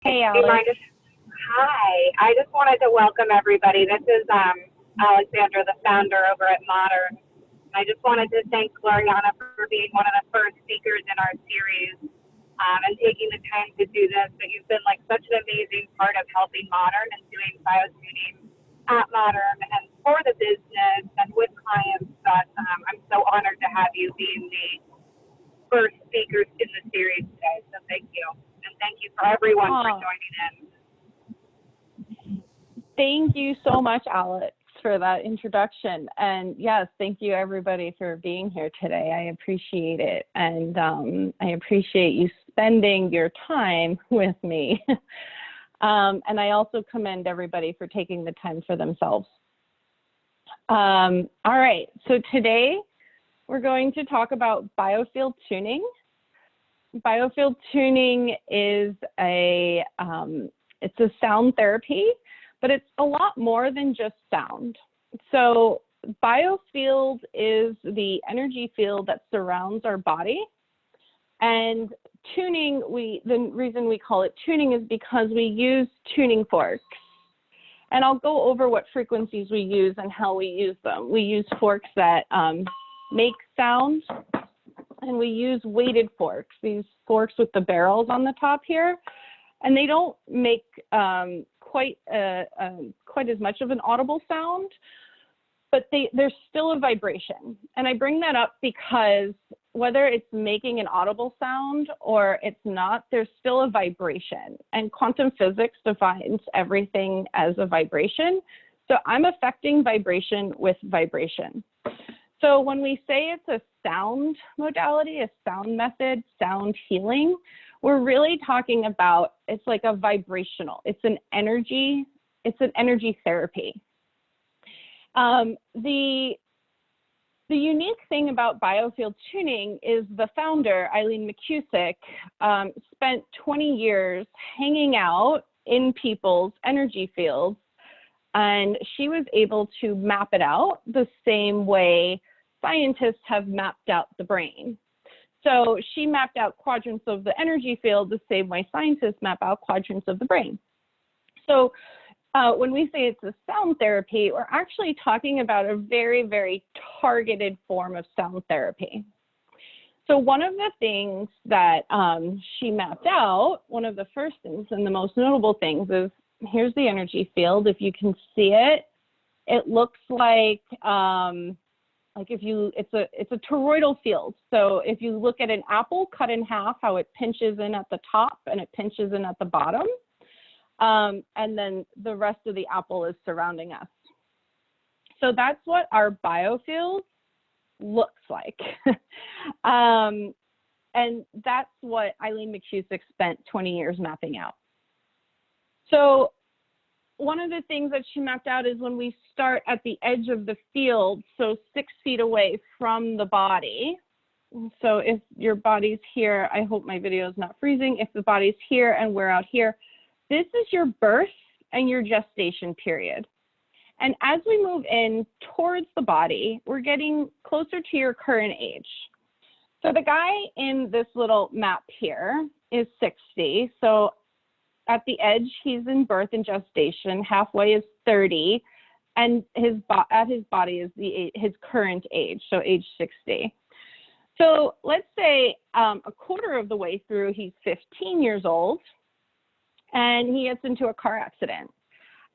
Hey, Hey, Alex. hi. I just wanted to welcome everybody. This is Alexandra, the founder over at Modern. I just wanted to thank Gloriana for being one of the first speakers in our series and taking the time to do this. But you've been like such an amazing part of helping Modern and doing biotuning at Modern and for the business and with clients that I'm so honored to have you being the first speakers in the series today. So thank you. And thank you for everyone for joining in. Thank you so much, Alex, for that introduction. And yes, thank you everybody for being here today. I appreciate it. And I appreciate you spending your time with me. And I also commend everybody for taking the time for themselves. All right, so today we're going to talk about biofield tuning. Biofield tuning is it's a sound therapy, but it's a lot more than just sound. So biofield is the energy field that surrounds our body. And tuning, the reason we call it tuning is because we use tuning forks. And I'll go over what frequencies we use and how we use them. We use forks that make sound, and we use weighted forks, these forks with the barrels on the top here. And they don't make quite as much of an audible sound, but there's still a vibration. And I bring that up because whether it's making an audible sound or it's not, there's still a vibration. And quantum physics defines everything as a vibration. So I'm affecting vibration with vibration. So when we say it's a sound modality, a sound method, sound healing, we're really talking about, it's like a vibrational, it's an energy therapy. The unique thing about biofield tuning is the founder, Eileen McCusick, spent 20 years hanging out in people's energy fields, and she was able to map it out the same way scientists have mapped out the brain. So she mapped out quadrants of the energy field the same way scientists map out quadrants of the brain. So when we say it's a sound therapy, we're actually talking about a very, very targeted form of sound therapy. So one of the things that she mapped out, one of the first things and the most notable things is, here's the energy field. If you can see it, it looks like it's a toroidal field. So if you look at an apple cut in half, how it pinches in at the top and it pinches in at the bottom, and then the rest of the apple is surrounding us. So that's what our biofield looks like. And that's what Eileen McCusick spent 20 years mapping out. So one of the things that she mapped out is when we start at the edge of the field, so 6 feet away from the body. So if your body's here, I hope my video is not freezing. If the body's here and we're out here, this is your birth and your gestation period. And as we move in towards the body, we're getting closer to your current age. So the guy in this little map here is 60. So at the edge, he's in birth and gestation. Halfway is 30, and at his body is his current age, so age 60. So let's say a quarter of the way through, he's 15 years old, and he gets into a car accident.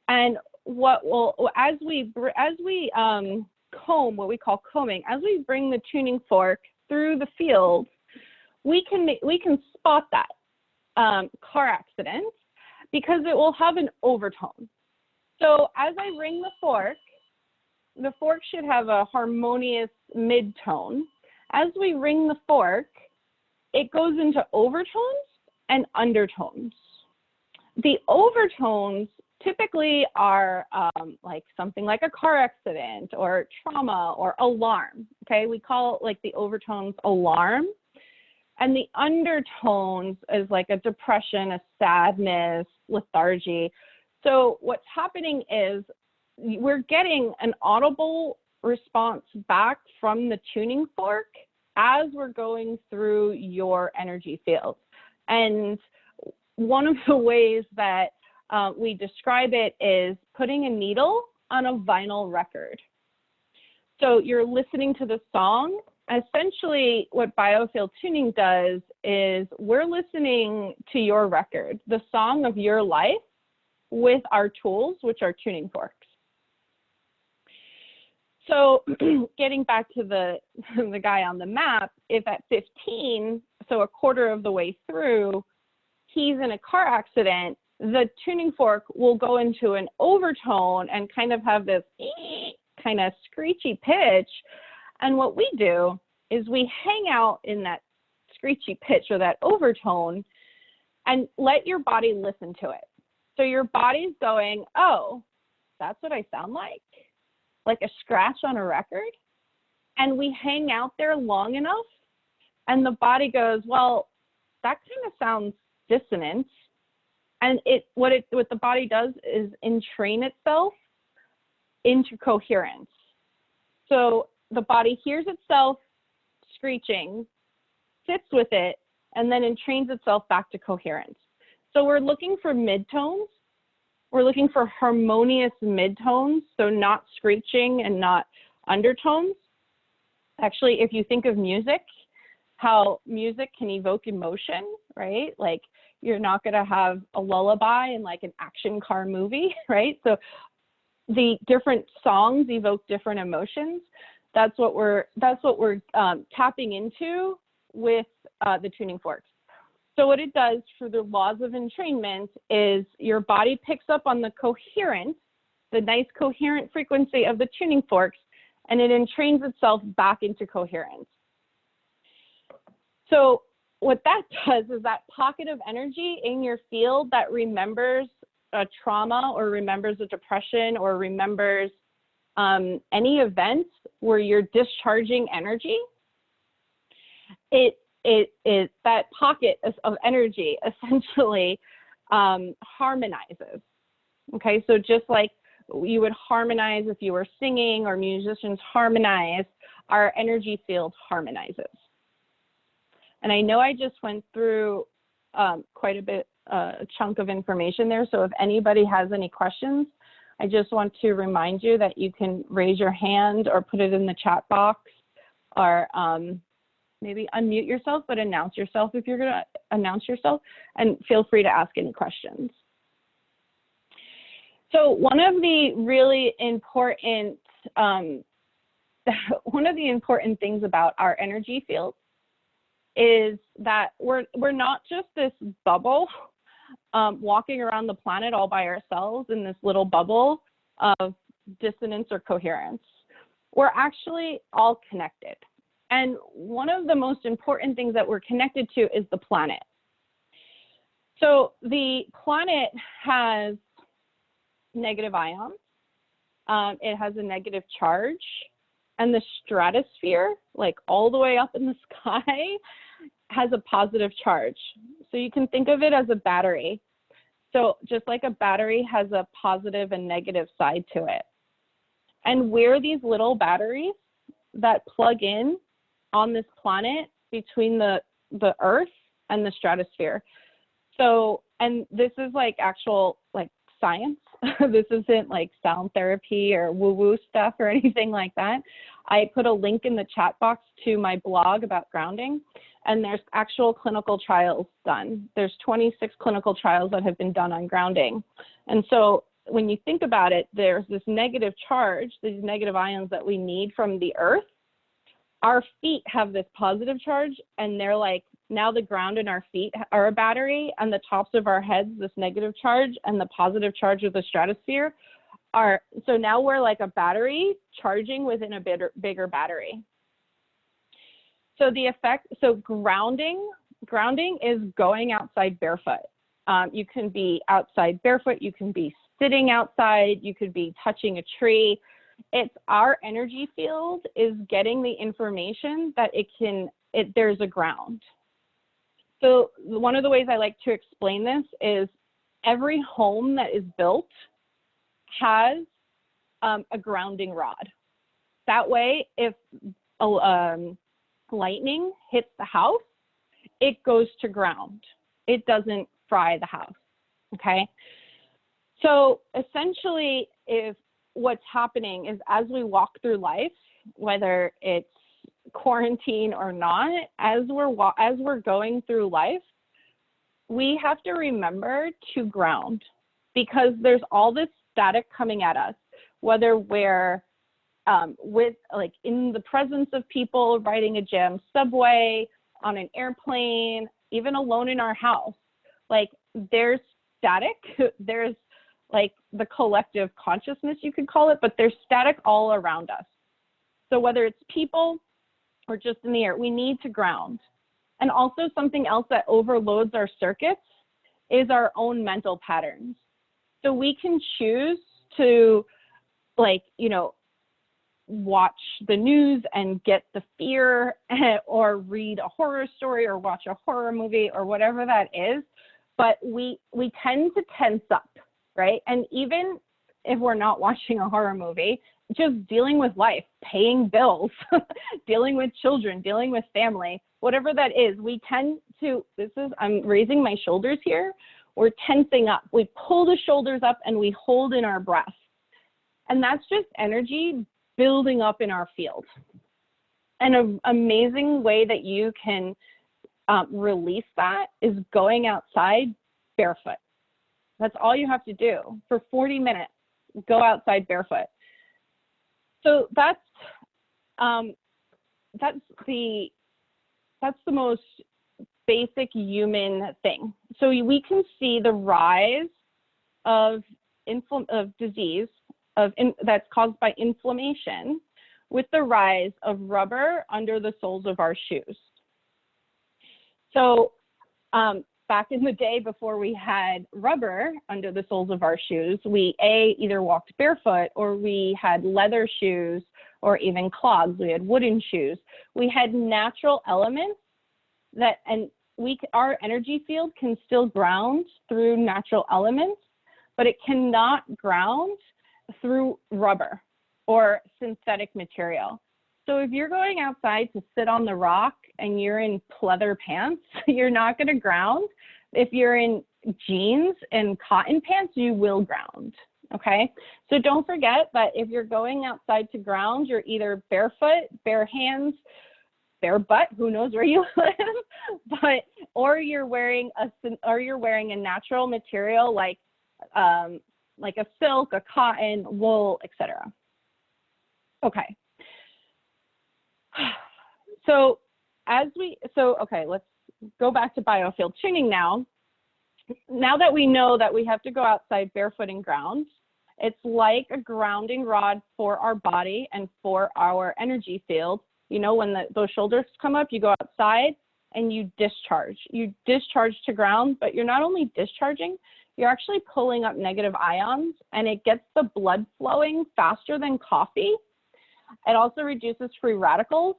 And as we comb, what we call combing, as we bring the tuning fork through the field, we can spot that car accident because it will have an overtone. So as I ring the fork should have a harmonious mid-tone. As we ring the fork, it goes into overtones and undertones. The overtones typically are like something like a car accident or trauma or alarm, okay? We call like the overtones alarm. And the undertones is like a depression, a sadness, lethargy. So what's happening is we're getting an audible response back from the tuning fork as we're going through your energy field. And one of the ways that we describe it is putting a needle on a vinyl record. So you're listening to the song. Essentially, what Biofield Tuning does is we're listening to your record, the song of your life, with our tools, which are tuning forks. So getting back to the guy on the map, if at 15, so a quarter of the way through, he's in a car accident, the tuning fork will go into an overtone and kind of have this kind of screechy pitch. And what we do is we hang out in that screechy pitch or that overtone and let your body listen to it. So your body's going, oh, that's what I sound like a scratch on a record. And we hang out there long enough and the body goes, well, that kind of sounds dissonant. And what the body does is entrain itself into coherence. So the body hears itself screeching, sits with it, and then entrains itself back to coherence. So we're looking for midtones. We're looking for harmonious midtones, so not screeching and not undertones. Actually, if you think of music, how music can evoke emotion, right? Like you're not going to have a lullaby in like an action car movie, right? So the different songs evoke different emotions. That's what we're tapping into with the tuning forks. So what it does for the laws of entrainment is your body picks up on the coherent, the nice coherent frequency of the tuning forks, and it entrains itself back into coherence. So what that does is that pocket of energy in your field that remembers a trauma or remembers a depression or remembers any event where you're discharging energy, that pocket of energy essentially harmonizes. Okay, so just like you would harmonize if you were singing or musicians harmonize, our energy field harmonizes. And I know I just went through quite a bit, a chunk of information there. So if anybody has any questions, I just want to remind you that you can raise your hand or put it in the chat box, or maybe unmute yourself, but announce yourself if you're going to announce yourself, and feel free to ask any questions. So one of the really important, things about our energy field is that we're not just this bubble walking around the planet all by ourselves in this little bubble of dissonance or coherence. We're actually all connected. And one of the most important things that we're connected to is the planet. So the planet has negative ions. It has a negative charge. And the stratosphere, like all the way up in the sky, has a positive charge. So you can think of it as a battery. So just like a battery has a positive and negative side to it. And we're these little batteries that plug in on this planet between the Earth and the stratosphere. So, and this is like actual like science. This isn't like sound therapy or woo-woo stuff or anything like that. I put a link in the chat box to my blog about grounding, and there's actual clinical trials done. There's 26 clinical trials that have been done on grounding. And so when you think about it, there's this negative charge, these negative ions that we need from the Earth. Our feet have this positive charge, and they're like, now the ground in our feet are a battery, and the tops of our heads, this negative charge, and the positive charge of the stratosphere are, so now we're like a battery charging within a bigger battery. So the effect, so grounding is going outside barefoot. You can be outside barefoot, you can be sitting outside, you could be touching a tree. It's our energy field is getting the information that there's a ground. So one of the ways I like to explain this is every home that is built has a grounding rod. That way, if lightning hits the house, it goes to ground. It doesn't fry the house, okay? So essentially, if what's happening is as we walk through life, whether it's quarantine or not, as we're going through life, we have to remember to ground, because there's all this static coming at us, whether we're with like in the presence of people, riding a jam subway, on an airplane, even alone in our house. Like there's static, there's like the collective consciousness, you could call it, but there's static all around us. So whether it's people or just in the air, we need to ground. And also something else that overloads our circuits is our own mental patterns. So we can choose to, like, you know, watch the news and get the fear, or read a horror story or watch a horror movie or whatever that is. But we tend to tense up, right? And even if we're not watching a horror movie, just dealing with life, paying bills, dealing with children, dealing with family, whatever that is, we tend to, I'm raising my shoulders here, we're tensing up. We pull the shoulders up and we hold in our breath. And that's just energy building up in our field. And an amazing way that you can release that is going outside barefoot. That's all you have to do for 40 minutes, go outside barefoot. So that's the most basic human thing. So we can see the rise of disease that's caused by inflammation with the rise of rubber under the soles of our shoes. So back in the day, before we had rubber under the soles of our shoes, we either walked barefoot, or we had leather shoes, or even clogs. We had wooden shoes. We had natural elements that, and our energy field can still ground through natural elements, but it cannot ground through rubber or synthetic material. So if you're going outside to sit on the rock and you're in pleather pants, you're not going to ground. If you're in jeans and cotton pants, you will ground, okay? So don't forget that if you're going outside to ground, you're either barefoot, bare hands, bare butt, who knows where you live, or you're wearing a natural material like a silk, a cotton, wool, etc. Okay. So let's go back to biofield tuning now. Now that we know that we have to go outside barefoot and ground, it's like a grounding rod for our body and for our energy field. You know, when those shoulders come up, you go outside and you discharge. You discharge to ground, but you're not only discharging, you're actually pulling up negative ions, and it gets the blood flowing faster than coffee. It also reduces free radicals.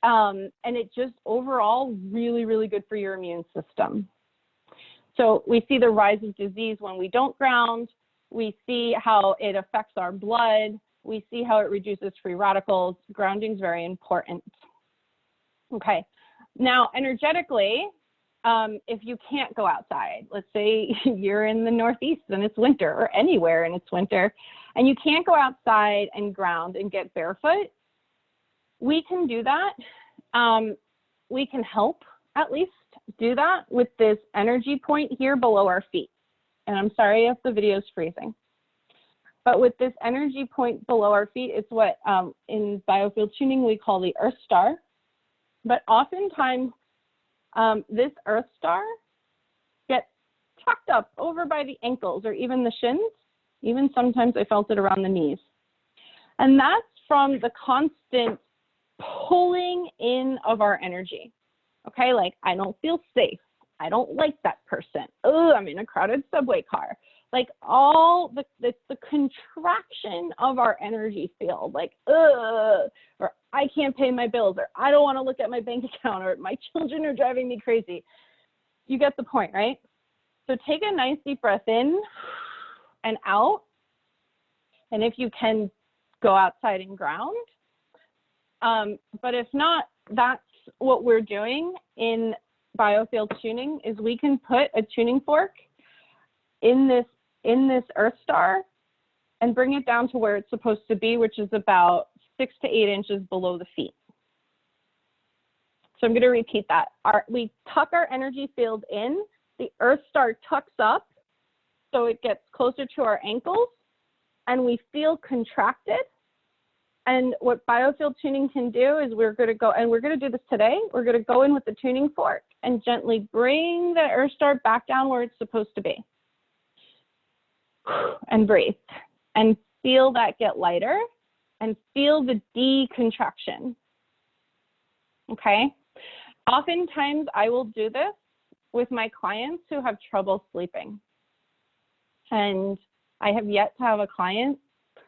And it just overall really, really good for your immune system. So we see the rise of disease when we don't ground. We see how it affects our blood. We see how it reduces free radicals. Grounding is very important. Okay, now energetically, if you can't go outside, let's say you're in the Northeast and it's winter, or anywhere and it's winter, and you can't go outside and ground and get barefoot, we can do that. We can help at least do that with this energy point here below our feet. And I'm sorry if the video is freezing. But with this energy point below our feet, it's what in biofield tuning we call the Earth Star. But oftentimes, this Earth Star gets tucked up over by the ankles or even the shins. Even sometimes I felt it around the knees. And that's from the constant pulling in of our energy. Okay, like I don't feel safe. I don't like that person. Oh, I'm in a crowded subway car. Like all the contraction of our energy field, like, or I can't pay my bills, or I don't want to look at my bank account, or my children are driving me crazy. You get the point, right? So take a nice deep breath in and out. And if you can, go outside and ground. But if not, that's what we're doing in Biofield Tuning is we can put a tuning fork in this Earth star and bring it down to where it's supposed to be, which is about 6 to 8 inches below the feet. So I'm going to repeat that. We tuck our energy field in, the Earth star tucks up so it gets closer to our ankles, and we feel contracted. And what Biofield Tuning can do is we're going to go, and we're going to do this today, we're going to go in with the tuning fork and gently bring the Earth star back down where it's supposed to be. And breathe. And feel that get lighter, and feel the decontraction. Okay? Oftentimes, I will do this with my clients who have trouble sleeping. And I have yet to have a client,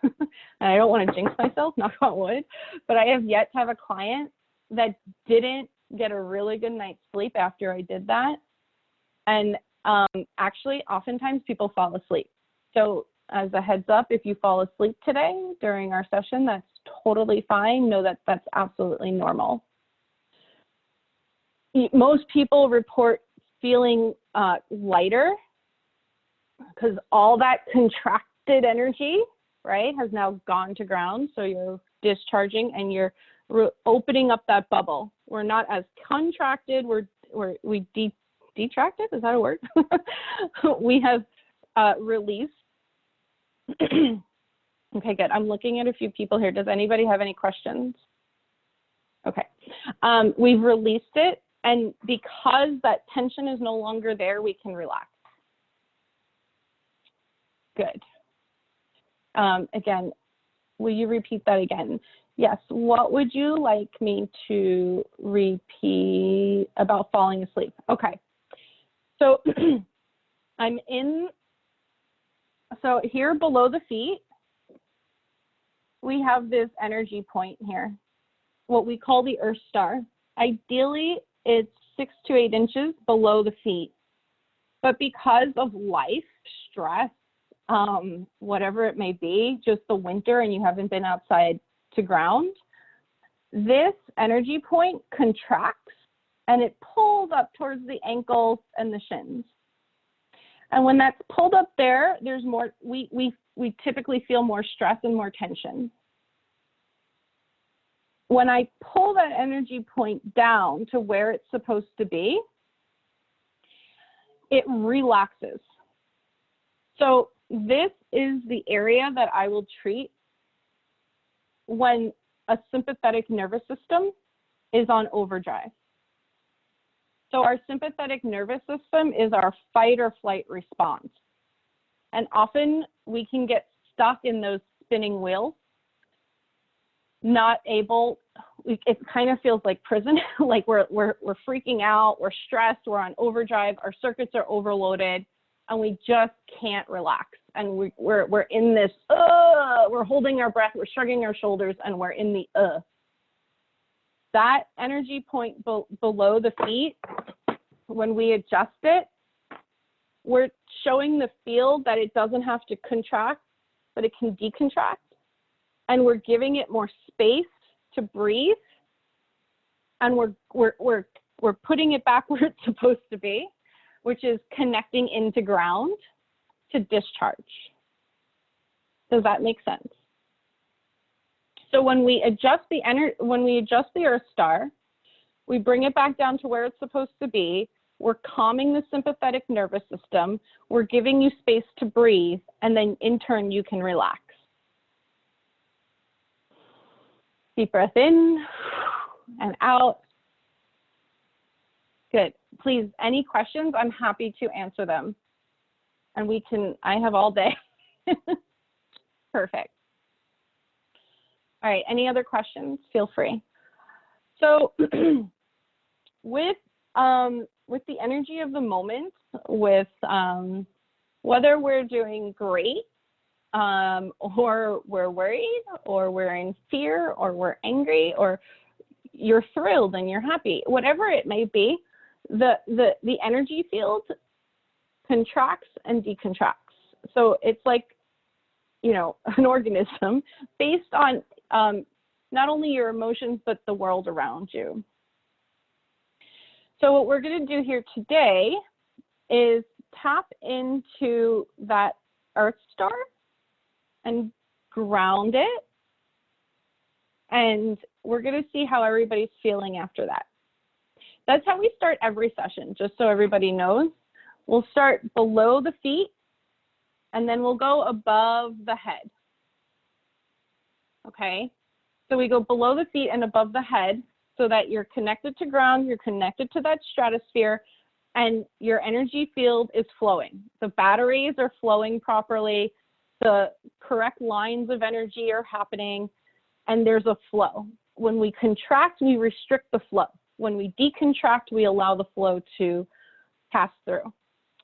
and I don't want to jinx myself, knock on wood, but I have yet to have a client that didn't get a really good night's sleep after I did that. And actually, oftentimes people fall asleep. So as a heads up, if you fall asleep today during our session, that's totally fine. Know that that's absolutely normal. Most people report feeling lighter because all that contracted energy, right, has now gone to ground. So you're discharging and you're opening up that bubble. We're not as contracted. We detracted. Is that a word? We have released. Okay, good. I'm looking at a few people here. Does anybody have any questions? Okay. We've released it, and because that tension is no longer there, we can relax. Good. Again, will you repeat that again? Yes. What would you like me to repeat about falling asleep? Okay. So so here below the feet, we have this energy point here, what we call the Earth star. Ideally, it's 6 to 8 inches below the feet. But because of life, stress, whatever it may be, just the winter and you haven't been outside to ground, this energy point contracts and it pulls up towards the ankles and the shins. And when that's pulled up there, there's more, we typically feel more stress and more tension. When I pull that energy point down to where it's supposed to be, it relaxes. So this is the area that I will treat when a sympathetic nervous system is on overdrive. So our sympathetic nervous system is our fight or flight response. And often we can get stuck in those spinning wheels, not able, it kind of feels like prison, like we're freaking out, we're stressed, we're on overdrive, our circuits are overloaded, and we just can't relax. And we're in this, we're holding our breath, we're shrugging our shoulders, and we're in the That energy point below the feet, when we adjust it, we're showing the field that it doesn't have to contract, but it can decontract. And we're giving it more space to breathe. And we're putting it back where it's supposed to be, which is connecting into ground to discharge. Does that make sense? So when we adjust the Earth star, we bring it back down to where it's supposed to be. We're calming the sympathetic nervous system. We're giving you space to breathe, and then in turn, you can relax. Deep breath in and out. Good. Please, any questions? I'm happy to answer them. And I have all day. Perfect. All right, any other questions? Feel free. So with the energy of the moment, with whether we're doing great or we're worried or we're in fear or we're angry or you're thrilled and you're happy, whatever it may be, the energy field contracts and decontracts. So it's like, you know, an organism based on not only your emotions, but the world around you. So what we're going to do here today is tap into that Earth Star and ground it. And we're going to see how everybody's feeling after that. That's how we start every session, just so everybody knows. We'll start below the feet, and then we'll go above the head. Okay? So we go below the feet and above the head so that you're connected to ground, you're connected to that stratosphere, and your energy field is flowing. The batteries are flowing properly, the correct lines of energy are happening, and there's a flow. When we contract, we restrict the flow. When we decontract, we allow the flow to pass through.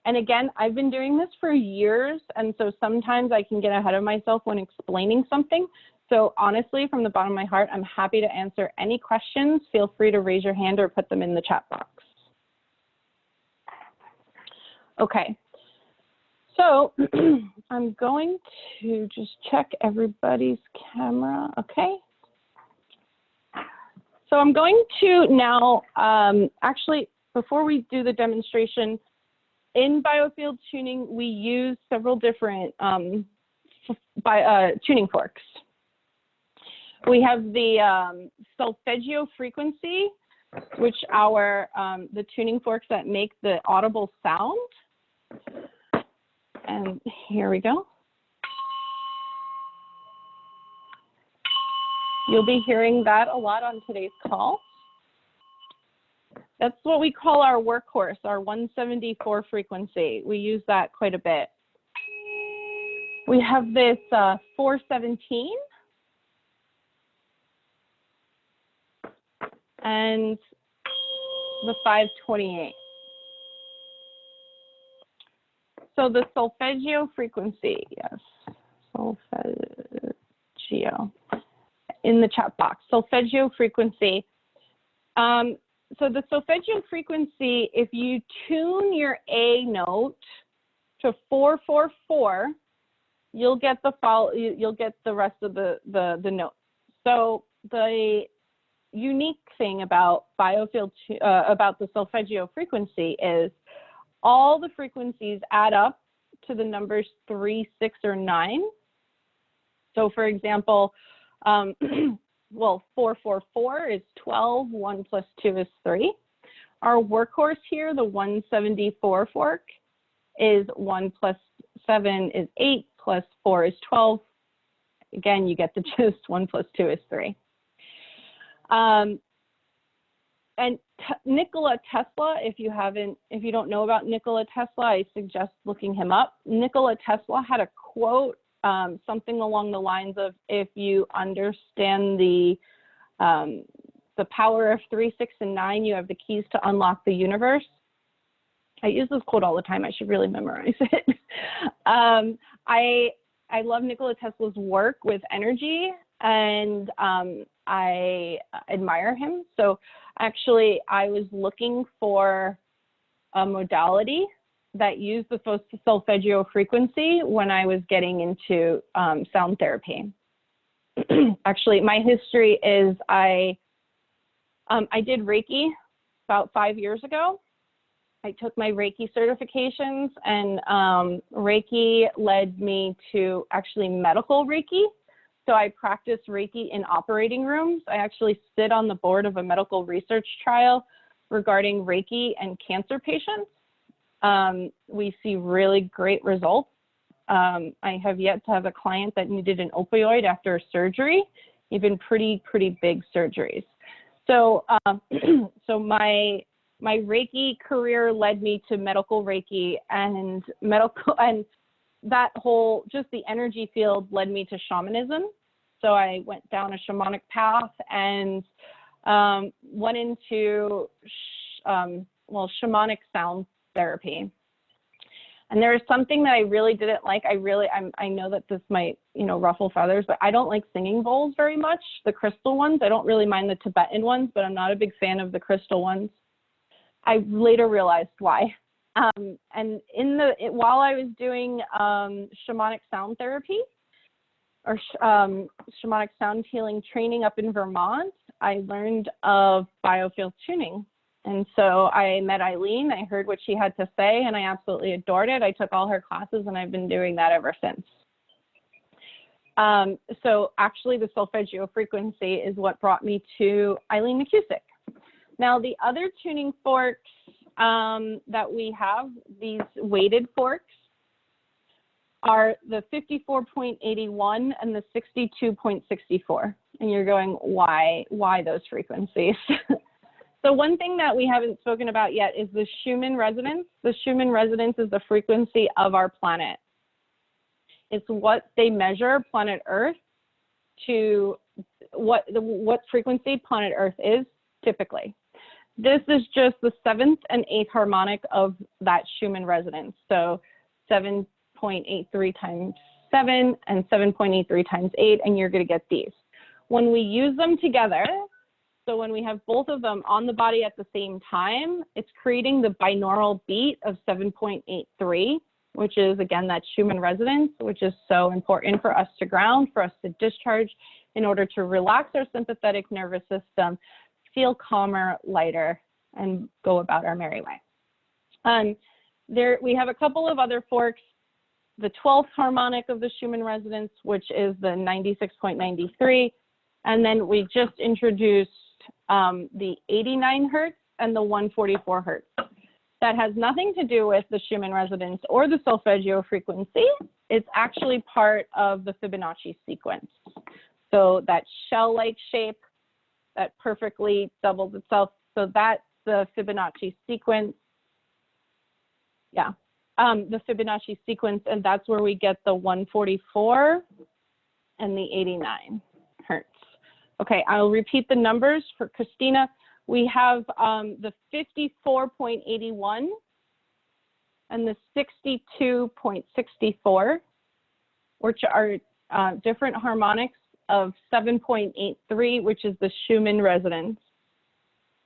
And again, I've been doing this for years, and so sometimes I can get ahead of myself when explaining something. So honestly, from the bottom of my heart, I'm happy to answer any questions. Feel free to raise your hand or put them in the chat box. Okay, so I'm going to just check everybody's camera, okay? So I'm going to now, actually, before we do the demonstration, in Biofield Tuning, we use several different tuning forks. We have the solfeggio frequency, which are the tuning forks that make the audible sound. And here we go. You'll be hearing that a lot on today's call. That's what we call our workhorse, our 174 frequency. We use that quite a bit. We have this 417 and the 528. So the solfeggio frequency, yes, solfeggio, in the chat box, solfeggio frequency. So the solfeggio frequency, if you tune your A note to 444, you'll get the rest of the notes. So the unique thing about Biofield about the solfeggio frequency is all the frequencies add up to the numbers 3, 6, or 9. So for example, well, 444 is 12, 1 plus 2 is 3. Our workhorse here, the 174 fork, is 1 plus 7 is 8, plus 4 is 12. Again, you get the gist, 1 plus 2 is 3. And Nikola Tesla, if you don't know about Nikola Tesla, I suggest looking him up. Nikola Tesla had a quote, something along the lines of, if you understand the power of 3, 6, and 9, you have the keys to unlock the universe. I use this quote all the time. I should really memorize it. I love Nikola Tesla's work with energy, and I admire him. So actually, I was looking for a modality that used the solfeggio frequency when I was getting into sound therapy. Actually, my history is I did Reiki about 5 years ago. I took my Reiki certifications, and Reiki led me to actually medical Reiki. So I practice Reiki in operating rooms. I actually sit on the board of a medical research trial regarding Reiki and cancer patients. We see really great results. I have yet to have a client that needed an opioid after surgery, even pretty big surgeries. So, so my Reiki career led me to medical Reiki, and that whole, just the energy field led me to shamanism. So I went down a shamanic path and went into, shamanic sound therapy. And there is something that I really didn't like. I know that this might, ruffle feathers, but I don't like singing bowls very much. The crystal ones, I don't really mind the Tibetan ones, but I'm not a big fan of the crystal ones. I later realized why. And while I was doing shamanic sound therapy or shamanic sound healing training up in Vermont, I learned of Biofield Tuning. And so I met Eileen, I heard what she had to say, and I absolutely adored it. I took all her classes, and I've been doing that ever since. So actually the solfeggio frequency is what brought me to Eileen McCusick. Now the other tuning forks that we have, these weighted forks, are the 54.81 and the 62.64. And you're going, why those frequencies? So one thing that we haven't spoken about yet is the Schumann resonance. The Schumann resonance is the frequency of our planet. It's what they measure planet Earth to what frequency planet Earth is typically. This is just the 7th and 8th harmonic of that Schumann resonance. So 7.83 times 7 and 7.83 times 8, and you're going to get these. When we use them together, so when we have both of them on the body at the same time, it's creating the binaural beat of 7.83, which is, again, that Schumann resonance, which is so important for us to ground, for us to discharge, in order to relax our sympathetic nervous system, feel calmer, lighter, and go about our merry way. We have a couple of other forks. The 12th harmonic of the Schumann resonance, which is the 96.93, and then we just introduced the 89 hertz and the 144 hertz. That has nothing to do with the Schumann resonance or the solfeggio frequency. It's actually part of the Fibonacci sequence. So that shell-like shape that perfectly doubles itself. So that's the Fibonacci sequence. Yeah, the Fibonacci sequence, and that's where we get the 144 and the 89 hertz. Okay, I'll repeat the numbers for Christina. We have the 54.81 and the 62.64, which are different harmonics of 7.83, which is the Schumann resonance.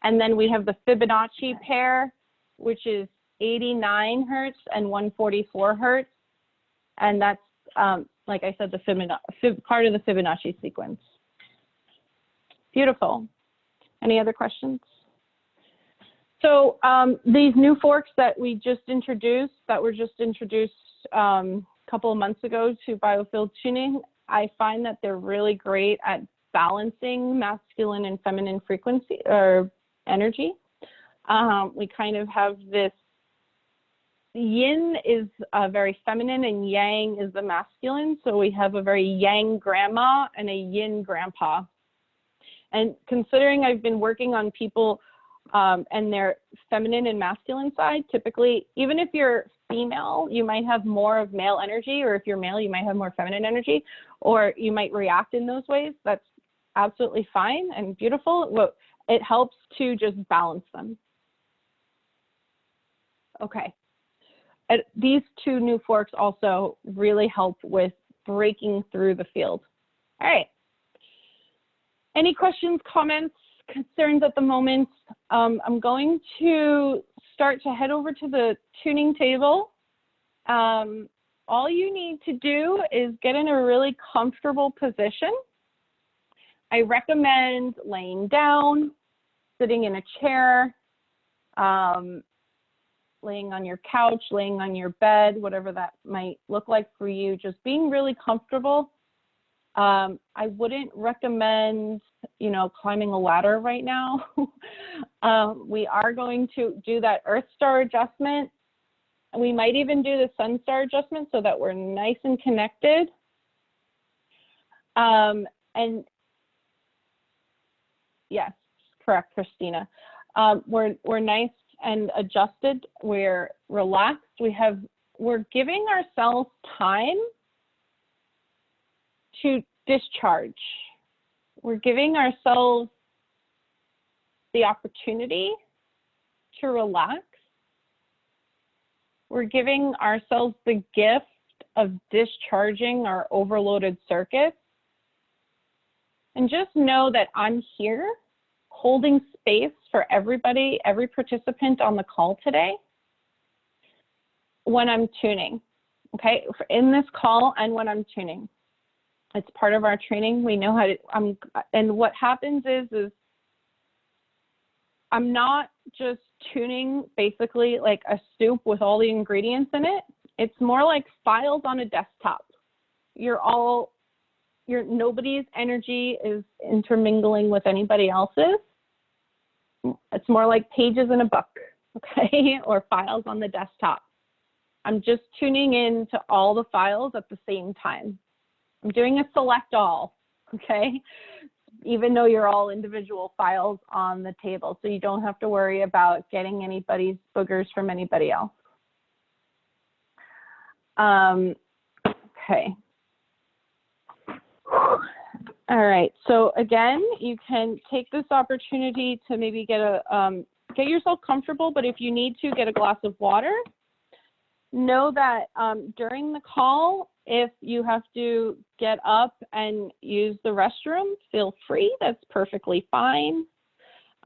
And then we have the Fibonacci pair, which is 89 hertz and 144 hertz. And that's, like I said, the part of the Fibonacci sequence. Beautiful. Any other questions? So these new forks that we just introduced, that were just introduced a couple of months ago to Biofield Tuning, I find that they're really great at balancing masculine and feminine frequency or energy. We kind of have this, yin is very feminine and yang is the masculine. So we have a very yang grandma and a yin grandpa. And considering I've been working on people and their feminine and masculine side, typically, even if you're female, you might have more of male energy, or if you're male, you might have more feminine energy, or you might react in those ways. That's absolutely fine and beautiful. It helps to just balance them. Okay. These two new forks also really help with breaking through the field. All right. Any questions, comments, concerns at the moment? I'm going to start to head over to the tuning table. All you need to do is get in a really comfortable position. I recommend laying down, sitting in a chair, laying on your couch, laying on your bed, whatever that might look like for you, just being really comfortable. I wouldn't recommend, climbing a ladder right now. We are going to do that Earth star adjustment. We might even do the sun star adjustment so that we're nice and connected. And yes, correct, Christina. We're nice and adjusted. We're relaxed. We're giving ourselves time to discharge. We're giving ourselves the opportunity to relax. We're giving ourselves the gift of discharging our overloaded circuits. And just know that I'm here holding space for everybody, every participant on the call today when I'm tuning, okay? In this call and when I'm tuning. It's part of our training. We know how to, and what happens is I'm not just tuning basically like a soup with all the ingredients in it. It's more like files on a desktop. Nobody's energy is intermingling with anybody else's. It's more like pages in a book, okay, or files on the desktop. I'm just tuning in to all the files at the same time. I'm doing a select all, okay, even though you're all individual files on the table, so you don't have to worry about getting anybody's boogers from anybody else. Okay. All right, so again, you can take this opportunity to maybe get yourself comfortable, but if you need to, get a glass of water. Know that during the call, if you have to get up and use the restroom, feel free, that's perfectly fine.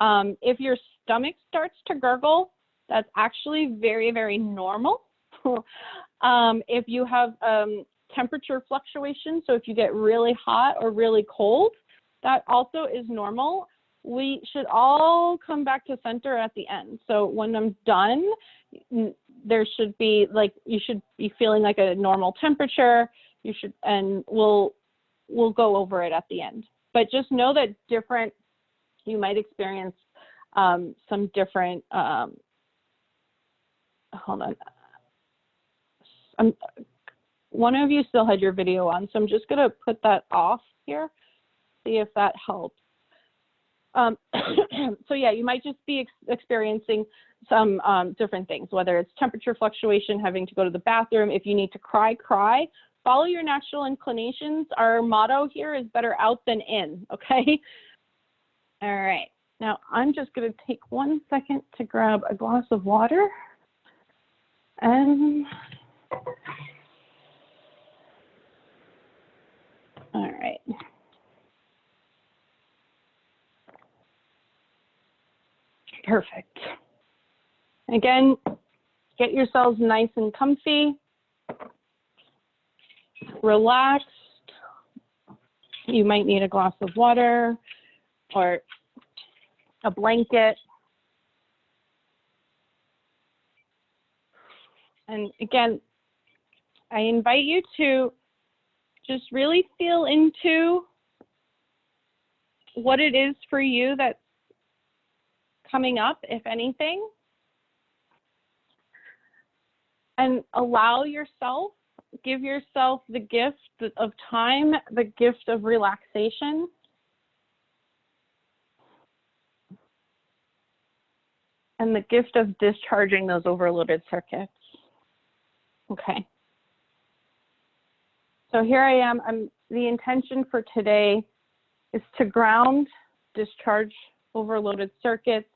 If your stomach starts to gurgle, that's actually very, very normal. If you have temperature fluctuation, so if you get really hot or really cold, that also is normal. We should all come back to center at the end. So when I'm done, there should be like, you should be feeling like a normal temperature. And we'll go over it at the end. But just know that you might experience some different, hold on. One of you still had your video on, so I'm just gonna put that off here, see if that helps. So yeah, you might just be experiencing some different things, whether it's temperature fluctuation, having to go to the bathroom. If you need to cry, cry. Follow your natural inclinations. Our motto here is better out than in, okay? All right, now I'm just gonna take 1 second to grab a glass of water. And all right. Perfect. Again, get yourselves nice and comfy, relaxed. You might need a glass of water or a blanket. And again, I invite you to just really feel into what it is for you that's coming up, if anything, and give yourself the gift of time, the gift of relaxation. And the gift of discharging those overloaded circuits. Okay. So here I am. The intention for today is to ground, discharge overloaded circuits,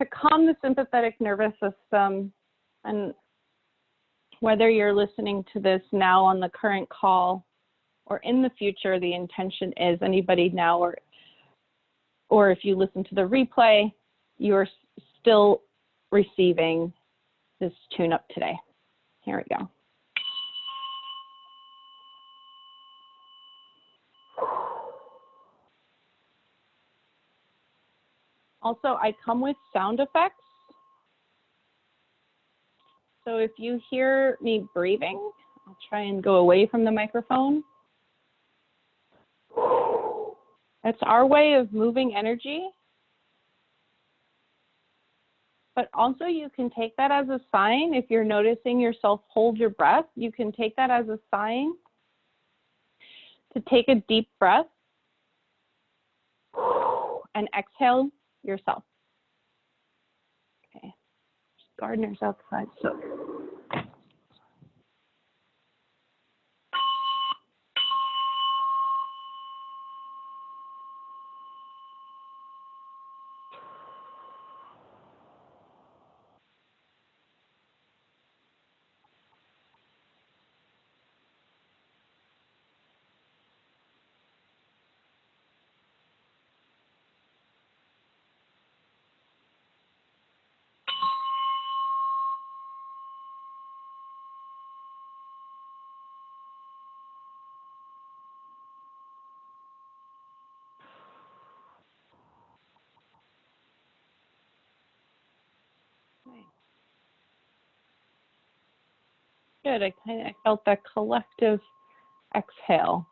to calm the sympathetic nervous system. And whether you're listening to this now on the current call or in the future, the intention is anybody now or if you listen to the replay, you're still receiving this tune-up today. Here we go. Also, I come with sound effects. So if you hear me breathing, I'll try and go away from the microphone. That's our way of moving energy. But also you can take that as a sign. If you're noticing yourself hold your breath, you can take that as a sign to take a deep breath and exhale yourself. Okay, gardeners outside, so. Good. I felt that collective exhale.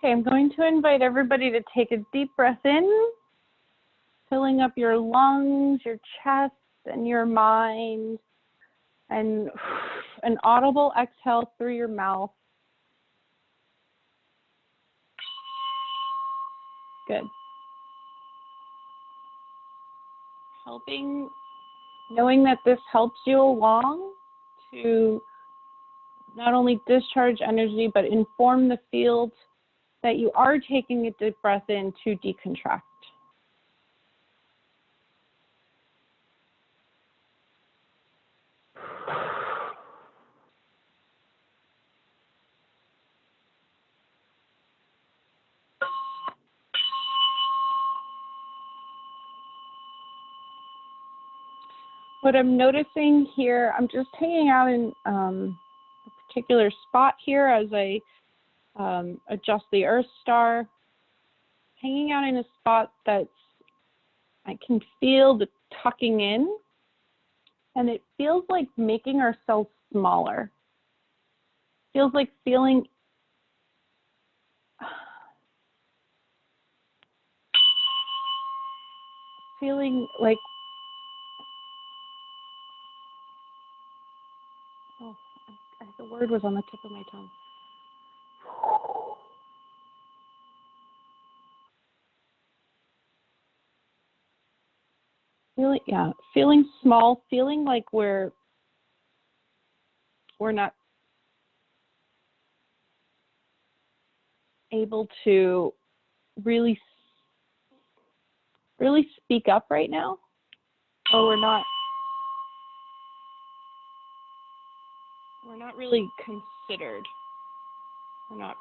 Okay, I'm going to invite everybody to take a deep breath in, filling up your lungs, your chest, and your mind, and an audible exhale through your mouth. Good. Knowing that this helps you along to not only discharge energy, but inform the field that you are taking a deep breath in to decontract. What I'm noticing here, I'm just hanging out in a particular spot here as I adjust the Earth star. Hanging out in a spot that's, I can feel the tucking in, and it feels like making ourselves smaller. Feels like feeling like, oh, the word was on the tip of my tongue. Feeling small, feeling like we're not able to really speak up right now, or we're not really considered. We're not.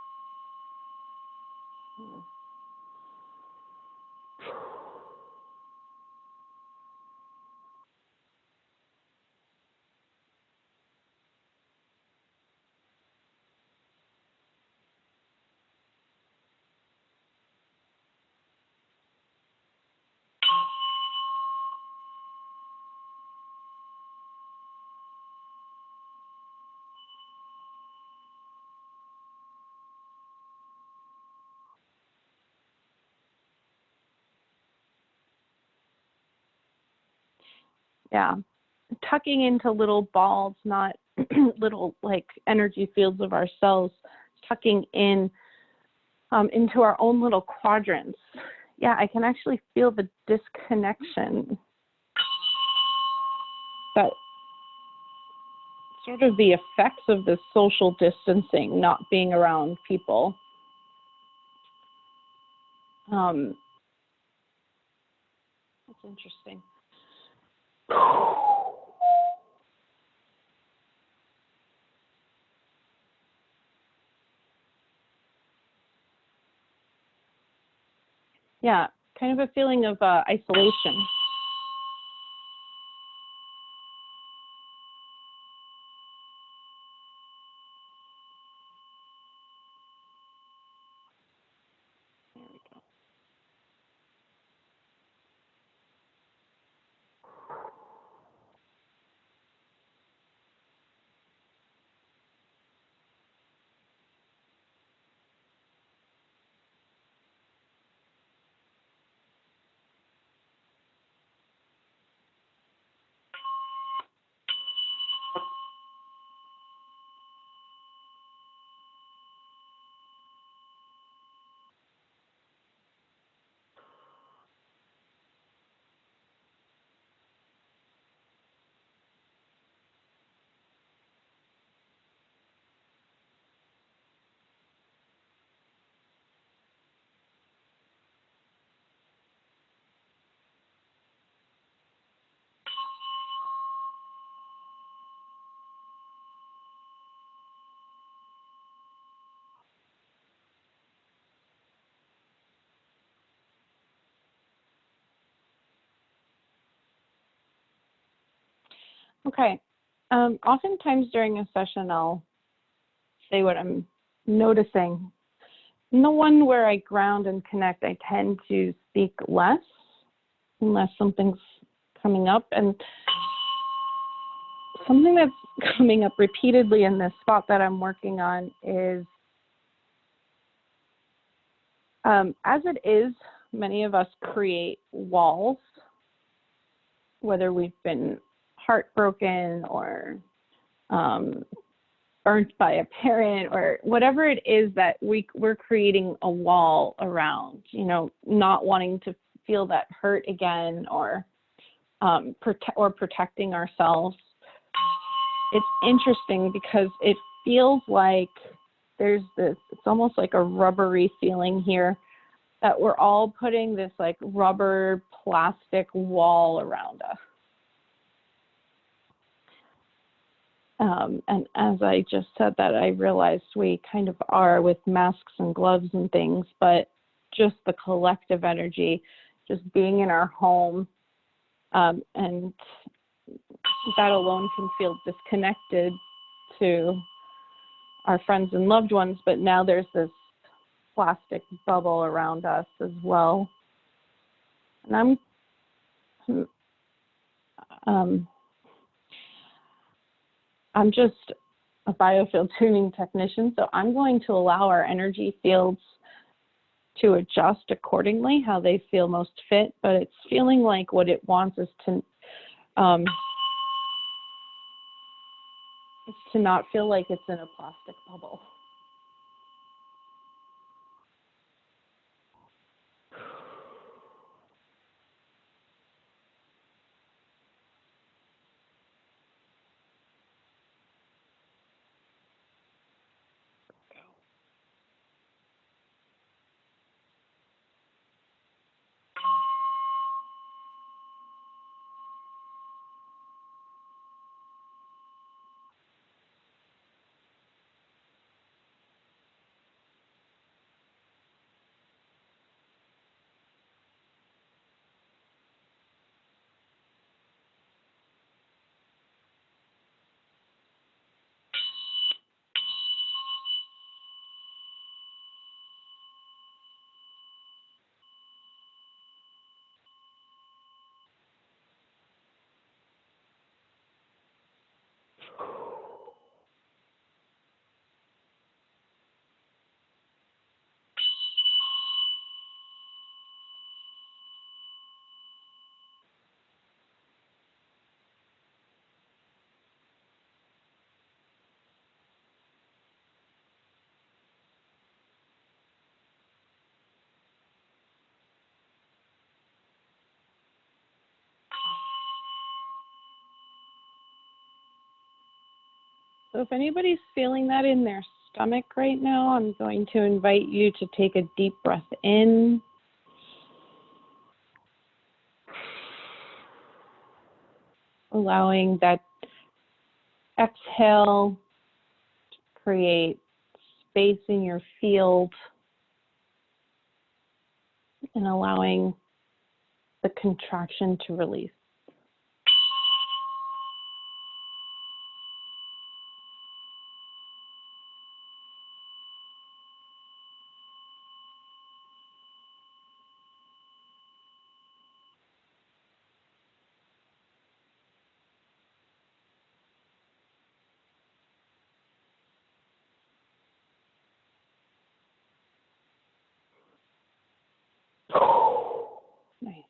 Yeah, tucking into little balls, not little like energy fields of ourselves, tucking in into our own little quadrants. Yeah, I can actually feel the disconnection, that sort of the effects of this social distancing, not being around people. That's interesting. Yeah, kind of a feeling of isolation. There we go. Okay. Oftentimes during a session, I'll say what I'm noticing. In the one where I ground and connect, I tend to speak less unless something's coming up. And something that's coming up repeatedly in this spot that I'm working on is, as it is, many of us create walls, whether we've been heartbroken or burnt by a parent or whatever it is that we're creating a wall around, you know, not wanting to feel that hurt again or protecting ourselves. It's interesting because it feels like there's this, it's almost like a rubbery feeling here that we're all putting this like rubber plastic wall around us. And as I just said that, I realized we kind of are with masks and gloves and things, but just the collective energy, just being in our home, and that alone can feel disconnected to our friends and loved ones, but now there's this plastic bubble around us as well. And I'm just a biofield tuning technician, so I'm going to allow our energy fields to adjust accordingly, how they feel most fit, but it's feeling like what it wants is to not feel like it's in a plastic bubble. So if anybody's feeling that in their stomach right now, I'm going to invite you to take a deep breath in. Allowing that exhale to create space in your field and allowing the contraction to release. Nice.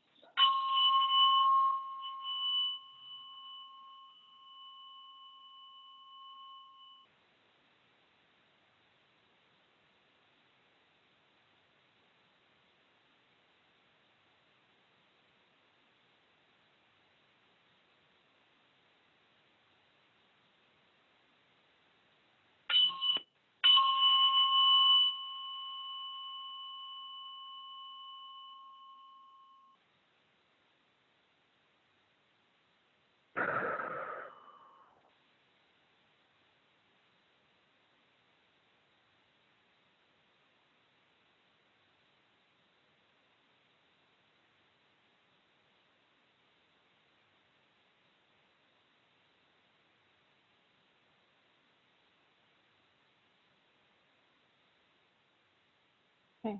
Okay.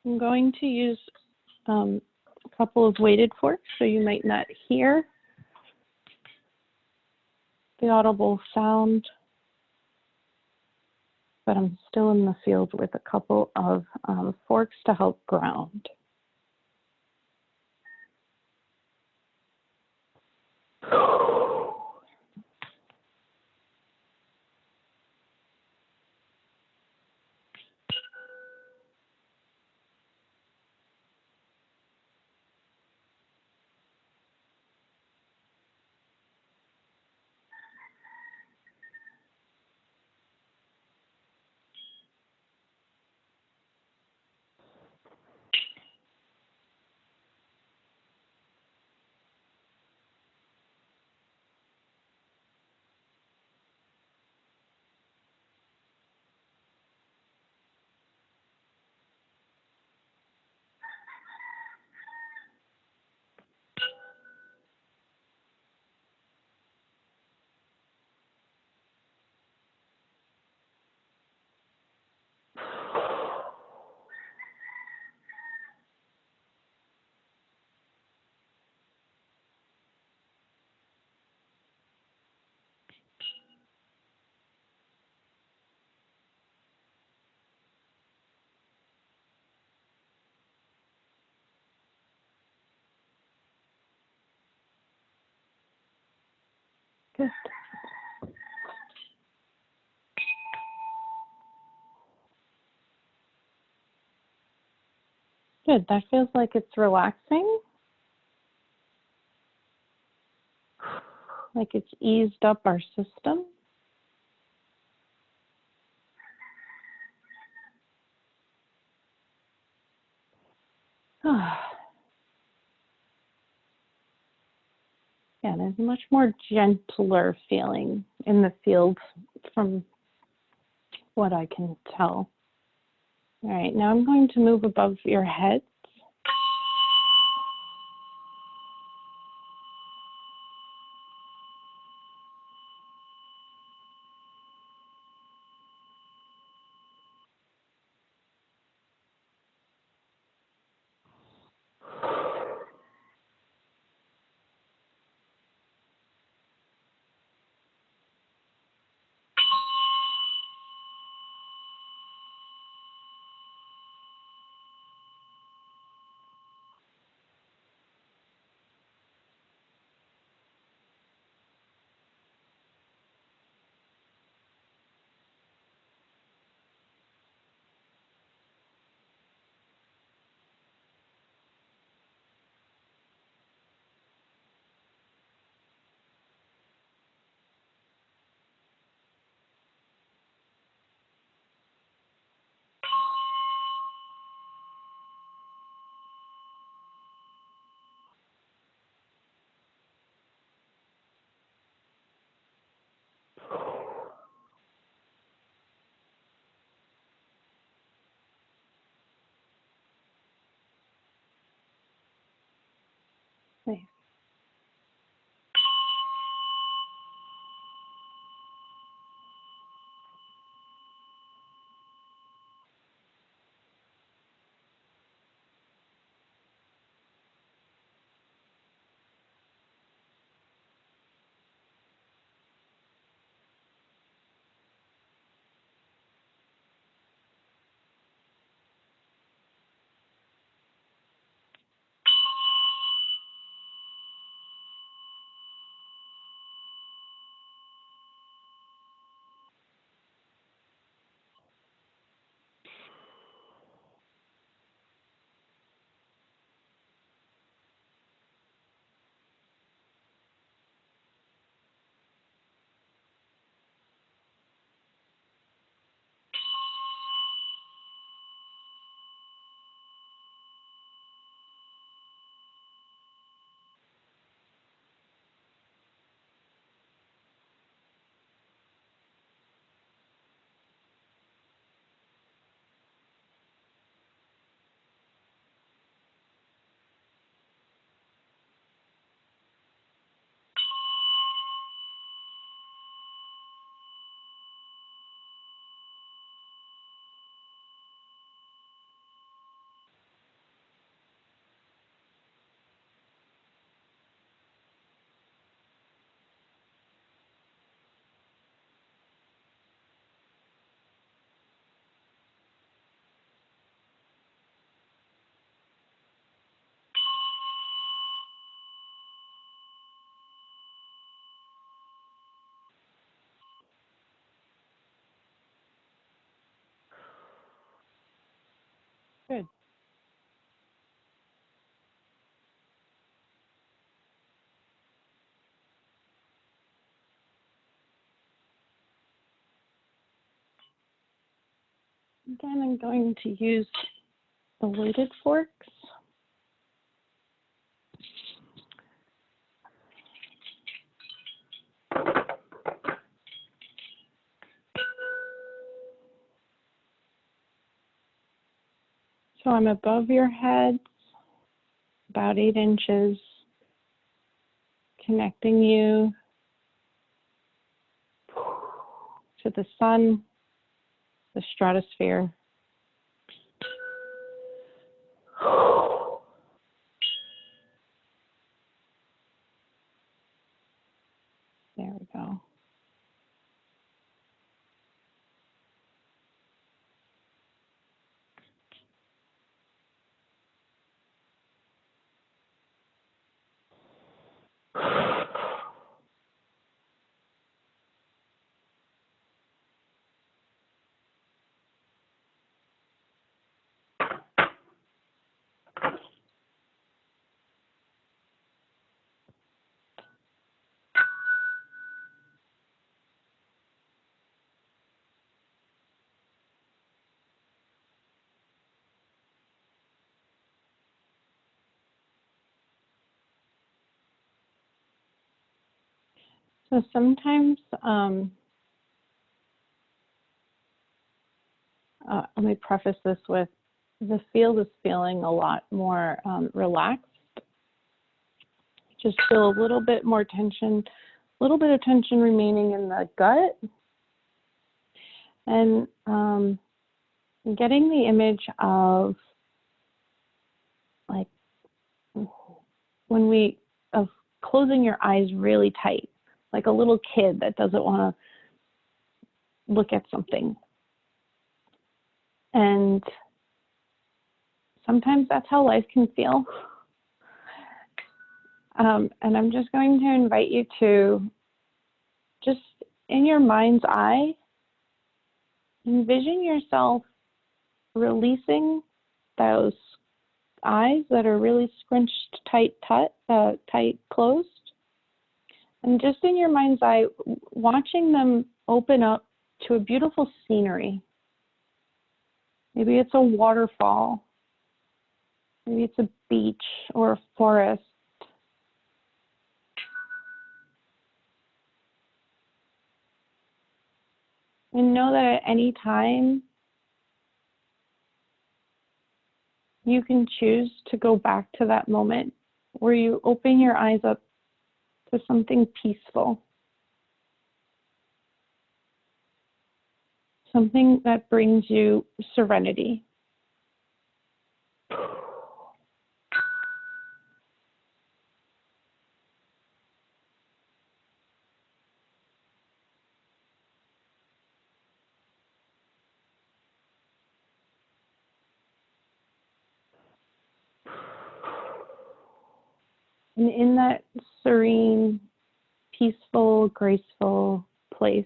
I'm going to use a couple of weighted forks, so you might not hear the audible sound, but I'm still in the field with a couple of forks to help ground. Good. Good, that feels like it's relaxing. Like it's eased up our system. Yeah, there's a much more gentler feeling in the field from what I can tell. All right, now I'm going to move above your head. Good. Again, I'm going to use the weighted forks. So I'm above your head, about 8 inches, connecting you to the sun, the stratosphere. There we go. So sometimes, let me preface this with, the field is feeling a lot more relaxed. Just feel a little bit more tension, a little bit of tension remaining in the gut. And getting the image of, like, of closing your eyes really tight, like a little kid that doesn't want to look at something. And sometimes that's how life can feel. And I'm just going to invite you to, just in your mind's eye, envision yourself releasing those eyes that are really scrunched tight closed. And just in your mind's eye, watching them open up to a beautiful scenery. Maybe it's a waterfall. Maybe it's a beach or a forest. And know that at any time, you can choose to go back to that moment where you open your eyes up to something peaceful. Something that brings you serenity. And in that serene, peaceful, graceful place,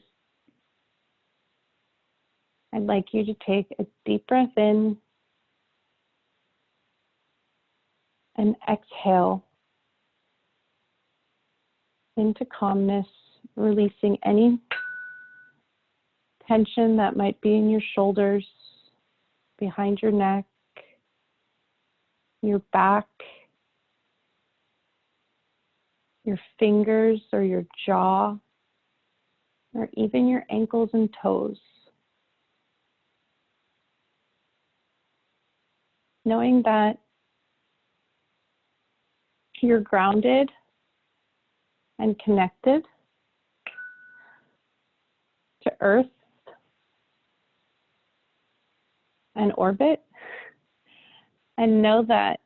I'd like you to take a deep breath in and exhale into calmness, releasing any tension that might be in your shoulders, behind your neck, your back, your fingers or your jaw, or even your ankles and toes. Knowing that you're grounded and connected to Earth and orbit, and know that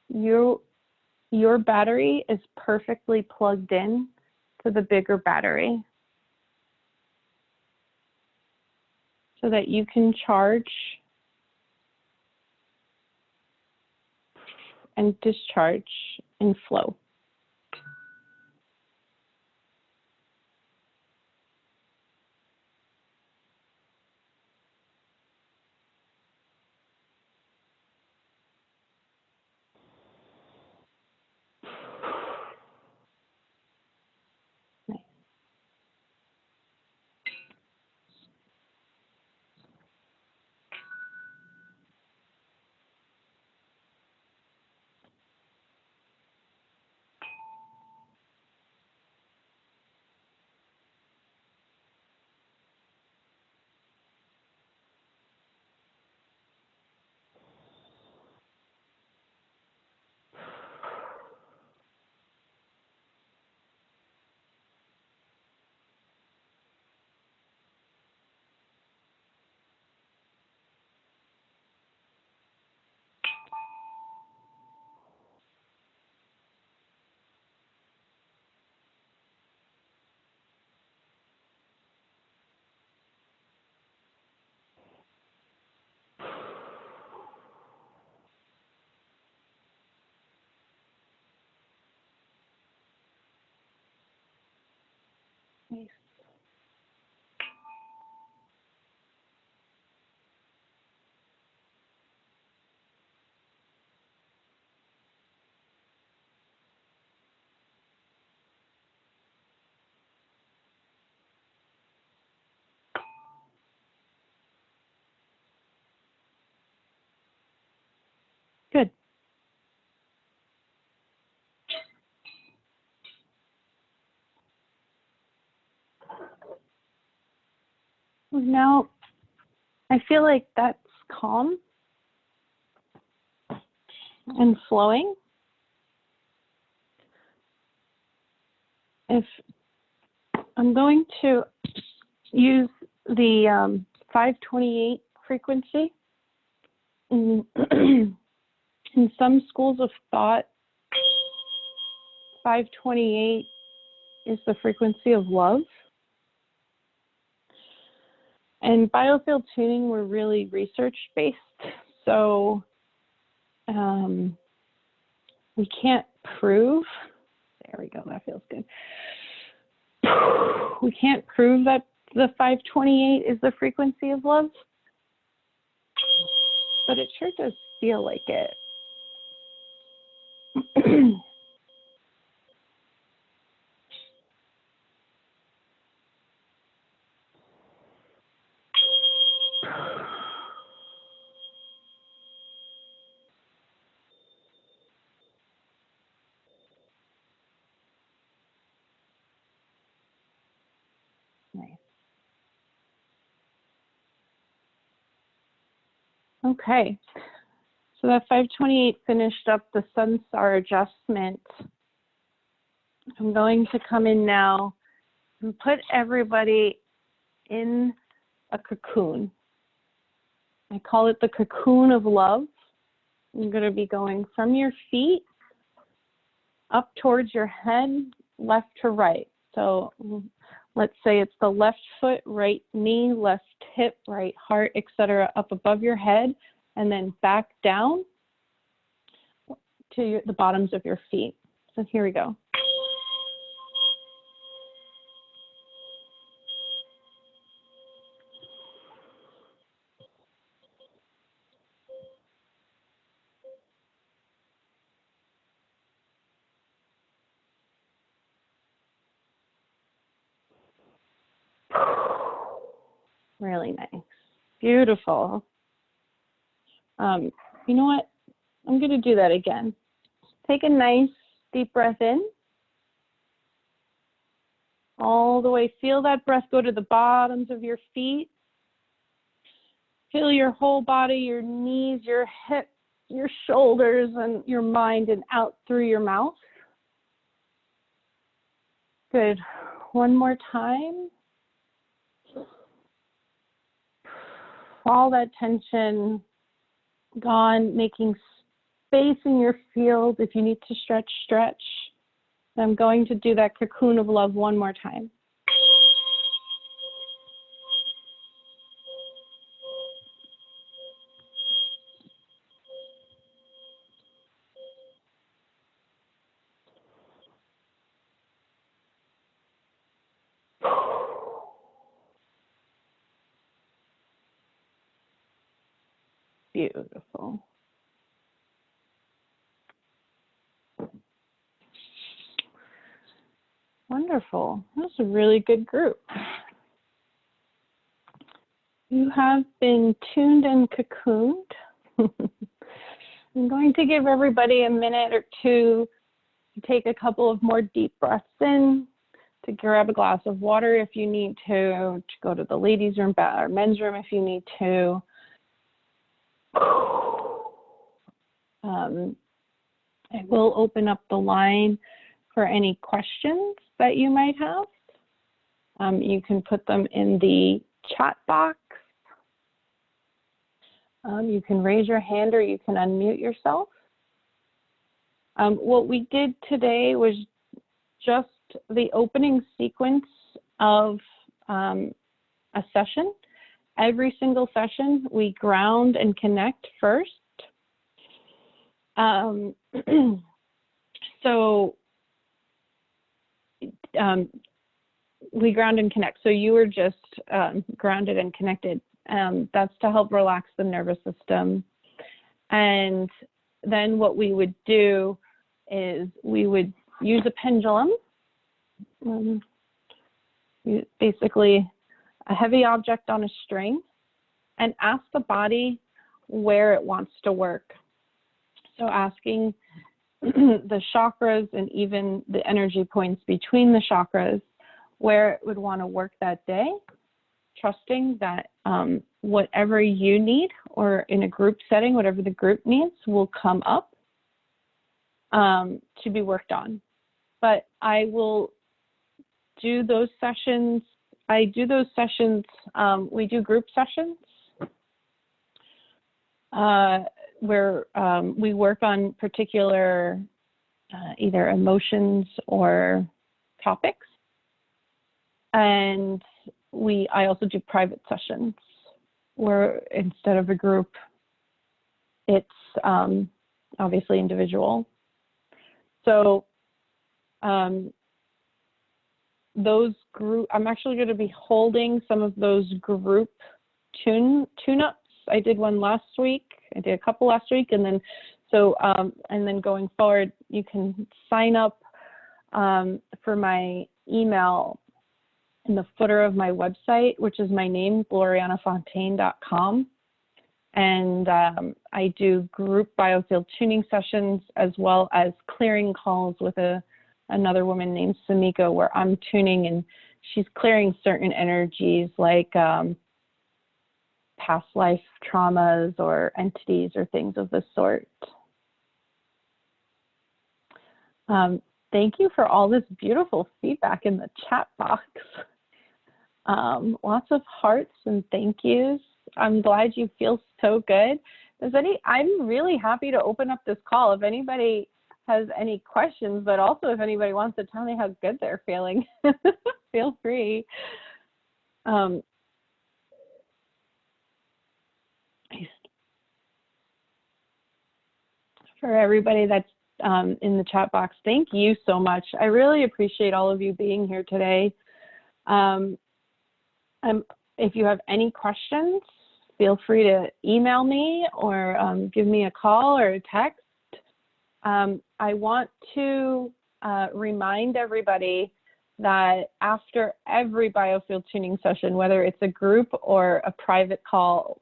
your battery is perfectly plugged in to the bigger battery so that you can charge and discharge and flow. Nice. Good. Now, I feel like that's calm and flowing. If I'm going to use the 528 frequency, in some schools of thought, 528 is the frequency of love. And Biofield Tuning, we're really research-based, so we can't prove, there we go, that feels good. We can't prove that the 528 is the frequency of love, but it sure does feel like it. Nice. Okay, so that 528 finished up the sun star adjustment. I'm going to come in now and put everybody in a cocoon. I call it the cocoon of love. I'm going to be going from your feet up towards your head, left to right. So let's say it's the left foot, right knee, left hip, right heart, etc., up above your head, and then back down to the bottoms of your feet. So here we go. Really nice. Beautiful. You know what? I'm going to do that again. Take a nice deep breath in. All the way. Feel that breath go to the bottoms of your feet. Feel your whole body, your knees, your hips, your shoulders, and your mind, and out through your mouth. Good. One more time. All that tension gone, making space in your field. If you need to stretch, stretch. I'm going to do that cocoon of love one more time. Beautiful. Wonderful. That was a really good group. You have been tuned and cocooned. I'm going to give everybody a minute or two to take a couple of more deep breaths in, to grab a glass of water if you need to go to the ladies' room or men's room if you need to. I will open up the line for any questions that you might have. You can put them in the chat box. You can raise your hand or you can unmute yourself. What we did today was just the opening sequence of a session. Every single session, we ground and connect first. we ground and connect. So you were just grounded and connected. That's to help relax the nervous system. And then what we would do is we would use a pendulum, basically a heavy object on a string, and ask the body where it wants to work. So asking the chakras and even the energy points between the chakras where it would want to work that day, trusting that whatever you need, or in a group setting, whatever the group needs will come up to be worked on. But I will do those sessions. I do those sessions, we do group sessions where we work on particular either emotions or topics. And I also do private sessions where instead of a group, it's obviously individual. So those group, I'm actually going to be holding some of those group tune-ups. I did one last week. I did a couple last week, and then and then going forward, you can sign up for my email in the footer of my website, which is my name, glorianafontaine.com. And I do group biofield tuning sessions as well as clearing calls with another woman named Samiko, where I'm tuning and she's clearing certain energies like past life traumas or entities or things of the sort. Thank you for all this beautiful feedback in the chat box. Lots of hearts and thank yous. I'm glad you feel so good. I'm really happy to open up this call if anybody has any questions, but also if anybody wants to tell me how good they're feeling, feel free. For everybody that's in the chat box, thank you so much. I really appreciate all of you being here today. If you have any questions, feel free to email me or give me a call or a text. I want to remind everybody that after every biofield tuning session, whether it's a group or a private call,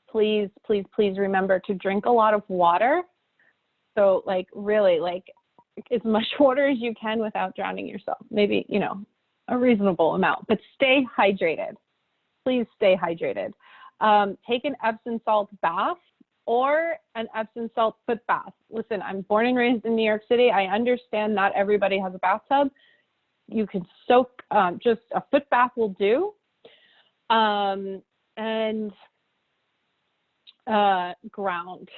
please, please, please remember to drink a lot of water. So really as much water as you can without drowning yourself. Maybe, a reasonable amount, but stay hydrated. Please stay hydrated. Take an Epsom salt bath or an Epsom salt foot bath. Listen, I'm born and raised in New York City. I understand not everybody has a bathtub. You can soak, just a foot bath will do. And ground.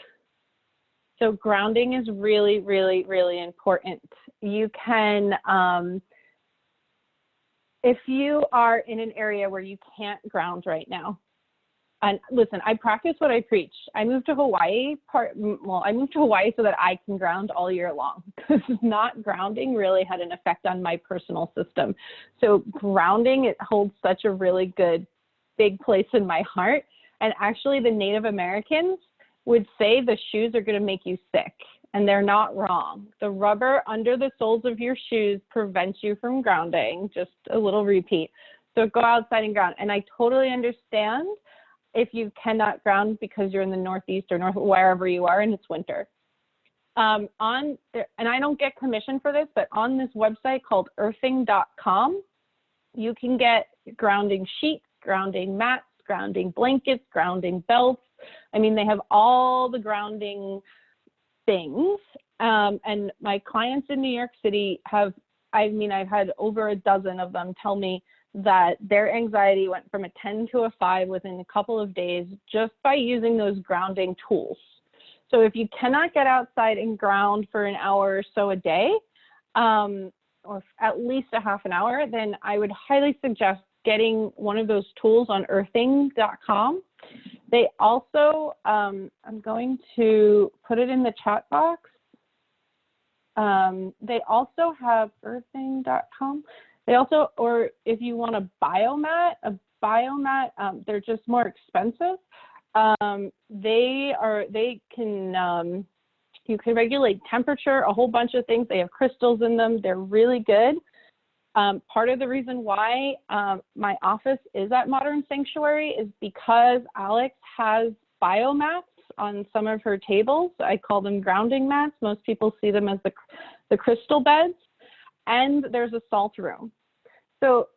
So grounding is really, really, really important. You can, if you are in an area where you can't ground right now, and listen, I practice what I preach. I moved to Hawaii, I moved to Hawaii so that I can ground all year long, because not grounding really had an effect on my personal system. So grounding, it holds such a really good, big place in my heart. And actually the Native Americans would say the shoes are going to make you sick, and they're not wrong. The rubber under the soles of your shoes prevents you from grounding. Just a little repeat. So go outside and ground. And I totally understand if you cannot ground because you're in the Northeast or wherever you are and it's winter. And I don't get commission for this, but on this website called earthing.com, you can get grounding sheets, grounding mats, grounding blankets, grounding belts. I mean, they have all the grounding things. And my clients in New York City I've had over a dozen of them tell me that their anxiety went from a 10 to a 5 within a couple of days just by using those grounding tools. So if you cannot get outside and ground for an hour or so a day, or at least a half an hour, then I would highly suggest getting one of those tools on earthing.com. They also, I'm going to put it in the chat box. They also have earthing.com. They also, or if you want a biomat, they're just more expensive. They can, you can regulate temperature, a whole bunch of things. They have crystals in them. They're really good. Part of the reason why my office is at Modern Sanctuary is because Alex has biomats on some of her tables. I call them grounding mats. Most people see them as the crystal beds. And there's a salt room. So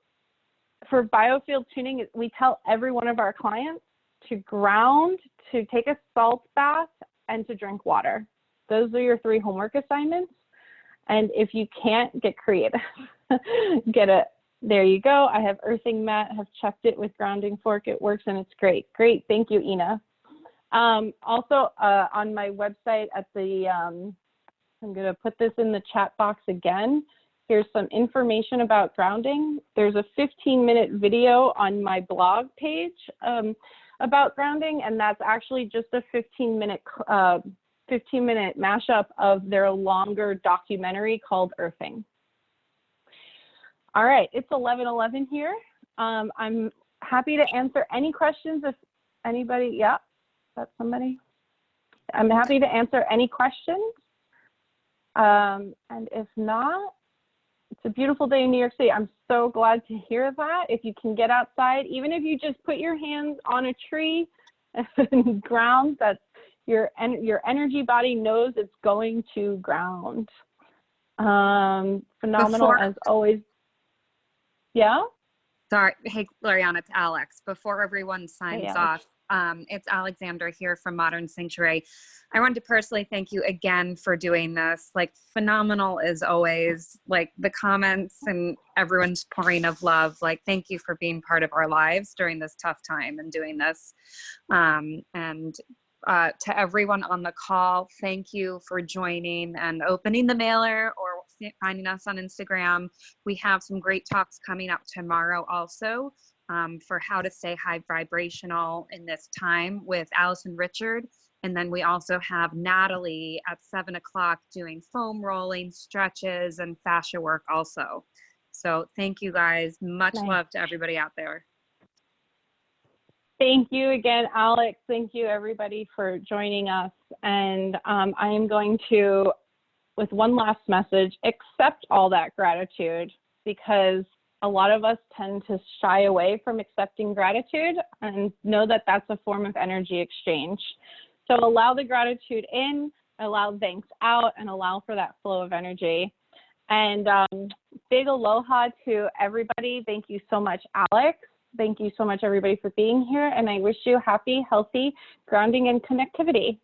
for Biofield Tuning, we tell every one of our clients to ground, to take a salt bath, and to drink water. Those are your 3 homework assignments. And if you can't, get creative. There you go. I have earthing mat, have checked it with grounding fork. It works and it's great. Great. Thank you, Ina. Also on my website at the, I'm going to put this in the chat box again. Here's some information about grounding. There's a 15-minute video on my blog page about grounding, and that's actually just a 15-minute mashup of their longer documentary called Earthing. All right, it's 11:11 here. I'm happy to answer any questions if anybody, yeah, that's somebody. I'm happy to answer any questions. And if not, it's a beautiful day in New York City. I'm so glad to hear that. If you can get outside, even if you just put your hands on a tree and ground, that's your energy body knows it's going to ground. Phenomenal as always. Yeah? Sorry. Hey, Gloriana, it's Alex. Before everyone signs off, it's Alexandra here from Modern Sanctuary. I wanted to personally thank you again for doing this. Like, phenomenal as always. Like, the comments and everyone's pouring of love. Like, thank you for being part of our lives during this tough time and doing this. To everyone on the call, thank you for joining and opening the mailer or finding us on Instagram. We have some great talks coming up tomorrow also for how to stay high vibrational in this time with Allison Richard. And then we also have Natalie at 7 o'clock doing foam rolling, stretches, and fascia work also. So thank you guys. Much love to everybody out there. Thank you again, Alex. Thank you, everybody, for joining us. And I am going to, with one last message, accept all that gratitude, because a lot of us tend to shy away from accepting gratitude, and know that that's a form of energy exchange. So allow the gratitude in, allow thanks out, and allow for that flow of energy. And big aloha to everybody. Thank you so much, Alex. Thank you so much, everybody, for being here. And I wish you happy, healthy grounding and connectivity.